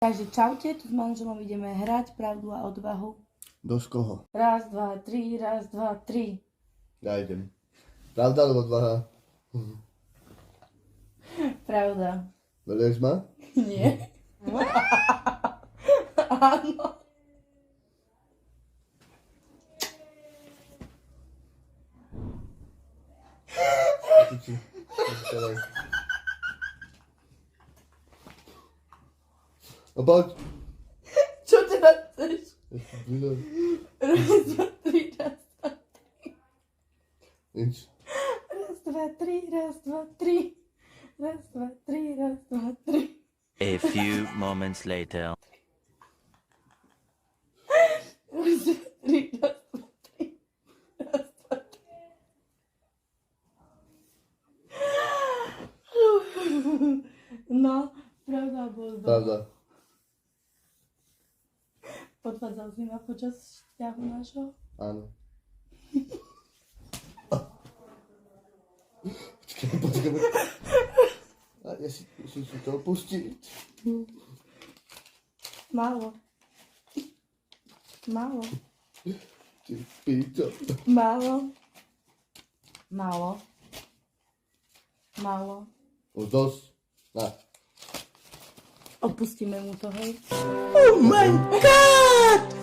Takže čaute, tu s manželom ideme hrať Pravdu a odvahu. Do koho? Raz, dva, tri, raz, dva, tri. Ja idem. Pravda alebo odvaha? Pravda. Veluješ ma? Nie. Áno. No poď. Čo teda chceš? Bližej. Raz, dva, tri, raz, dva, tri. Nič. Raz, dva, tri, raz, dva, tri. Raz, dva, tri, raz, dva, tri. A few moments later. Raz, dva, tri, raz, dva, tri. Raz, dva, tri. No, pravda alebo odvaha. Pravda. Podvádzal si ma počas vzťahu nášho? Áno. Počkaj. A ja si to opustiť. Málo. Málo. Ty píčo. Málo. Málo. Málo. Už dosť. Na. Odpustíme mu to, hej? Oh my god!